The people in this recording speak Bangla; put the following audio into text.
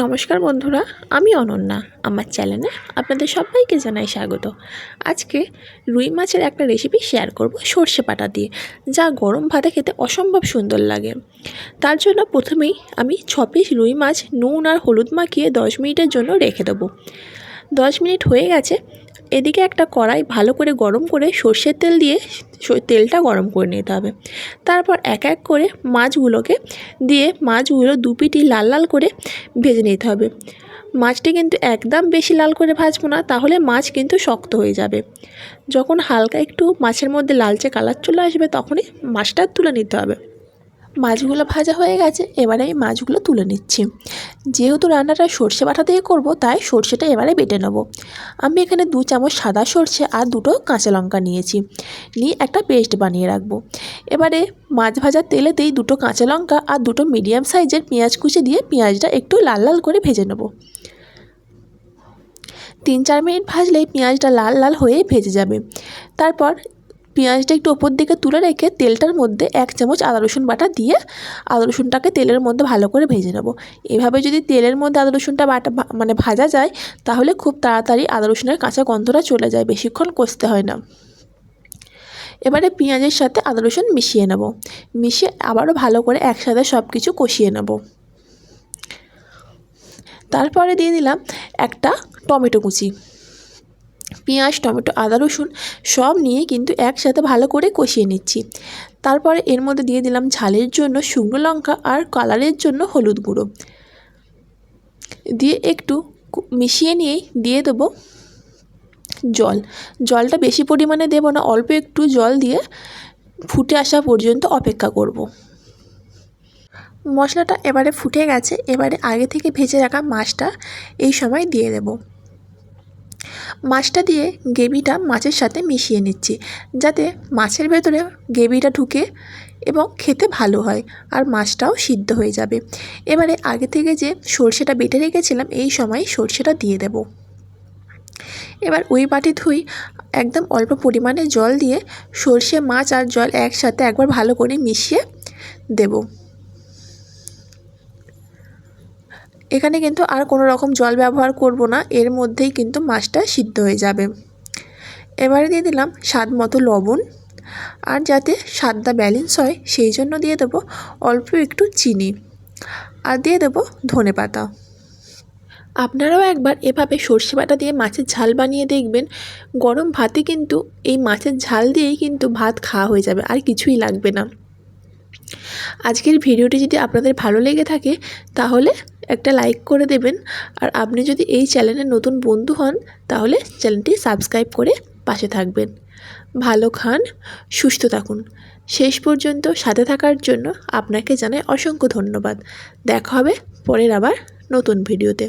নমস্কার বন্ধুরা, আমি অনন্যা। আমার চ্যানেলে আপনাদের সবাইকে জানাই স্বাগত। আজকে রুই মাছের একটা রেসিপি শেয়ার করব সর্ষে বাটা দিয়ে, যা গরম ভাতে খেতে অসম্ভব সুন্দর লাগে। তার জন্য প্রথমেই আমি 6 পিস রুই মাছ নুন আর হলুদ মাখিয়ে 10 মিনিটের জন্য রেখে দেবো। 10 মিনিট হয়ে গেছে। এদিকে একটা কড়াই ভালো করে গরম করে সর্ষের তেল দিয়ে তেলটা গরম করে নিতে হবে। তারপর এক এক করে মাছগুলোকে দিয়ে মাছগুলো দুপিটি লাল লাল করে ভেজে নিতে হবে। মাছটি কিন্তু একদম বেশি লাল করে ভাজবো না, তাহলে মাছ কিন্তু শক্ত হয়ে যাবে। যখন হালকা একটু মাছের মধ্যে লালচে কালার চলে আসবে তখনই মাছটা তুলে নিতে হবে। মাছগুলো ভাজা হয়ে গেছে, এবারে আমি মাছগুলো তুলে নিচ্ছি। যেহেতু রান্নাটা সর্ষে বাটা দিয়ে করব, তাই সর্ষেটা এবারে বেটে নেব। আমি এখানে 2 চামচ সাদা সর্ষে আর 2টো কাঁচা লঙ্কা নিয়েছি, নিয়ে একটা পেস্ট বানিয়ে রাখবো। এবারে মাছ ভাজার তেলেতেই 2টো কাঁচা লঙ্কা আর 2টো মিডিয়াম সাইজের পেঁয়াজ কুচি দিয়ে পেঁয়াজটা একটু লাল লাল করে ভেজে নেব। 3-4 মিনিট ভাজলেই পেঁয়াজটা লাল লাল হয়ে ভেজে যাবে। তারপর পেঁয়াজটা একটু ওপর দিকে তুলে রেখে তেলটার মধ্যে 1 চামচ আদা রসুন বাটা দিয়ে আদা রসুনটাকে তেলের মধ্যে ভালো করে ভেজে নেব। এভাবে যদি তেলের মধ্যে আদা রসুনটা ভাজা যায়, তাহলে খুব তাড়াতাড়ি আদা রসুনের কাঁচা গন্ধটা চলে যায়, বেশিক্ষণ কষতে হয় না। এবারে পেঁয়াজের সাথে আদা রসুন মিশিয়ে নেব, মিশিয়ে আবারও ভালো করে একসাথে সব কিছু কষিয়ে নেব। তারপরে দিয়ে দিলাম একটা টমেটো কুচি। পেঁয়াজ, টমেটো, আদা রসুন সব নিয়ে কিন্তু একসাথে ভালো করে কষিয়ে নিচ্ছি। তারপরে এর মধ্যে দিয়ে দিলাম ঝালের জন্য শুকনো লঙ্কা আর কালারের জন্য হলুদ গুঁড়ো দিয়ে একটু মিশিয়ে নিয়েই দিয়ে দেবো জল। জলটা বেশি পরিমাণে দেব না, অল্প একটু জল দিয়ে ফুটে আসা পর্যন্ত অপেক্ষা করব। মশলাটা এবারে ফুটে গেছে। এবারে আগে থেকে ভেজে রাখা মাছটা এই সময় দিয়ে দেব। মাছটা দিয়ে গ্রেভিটা মাছের সাথে মিশিয়ে নিচ্ছি, যাতে মাছের ভেতরে গ্রেভিটা ঢুকে এবং খেতে ভালো হয় আর মাছটাও সিদ্ধ হয়ে যাবে। এবারে আগে থেকে যে সর্ষেটা বেটে রেখেছিলাম, এই সময় সর্ষেটা দিয়ে দেব। এবার ওই বাটি ধুই একদম অল্প পরিমাণে জল দিয়ে সর্ষে, মাছ আর জল একসাথে একবার ভালো করে মিশিয়ে দেব। এখানে কিন্তু আর কোনো রকম জল ব্যবহার করব না, এর মধ্যেই কিন্তু মাছটা সিদ্ধ হয়ে যাবে। এবারে দিয়ে দিলাম স্বাদ মতো লবণ, আর যাতে স্বাদটা ব্যালেন্স হয় সেই জন্য দিয়ে দেবো অল্প একটু চিনি, আর দিয়ে দেবো ধনেপাতা। আপনারাও একবার এভাবে সর্ষে বাটা দিয়ে মাছের ঝাল বানিয়ে দেখবেন। গরম ভাতে কিন্তু এই মাছের ঝাল দিয়েই কিন্তু ভাত খাওয়া হয়ে যাবে, আর কিছুই লাগবে না। আজকের ভিডিওটি যদি আপনাদের ভালো লেগে থাকে তাহলে একটা লাইক করে দেবেন, আর আপনি যদি এই চ্যানেলের নতুন বন্ধু হন তাহলে চ্যানেলটি সাবস্ক্রাইব করে পাশে থাকবেন। ভালো খান, সুস্থ থাকুন। শেষ পর্যন্ত সাথে থাকার জন্য আপনাকে জানাই অসংখ্য ধন্যবাদ। দেখা হবে পরের আবার নতুন ভিডিওতে।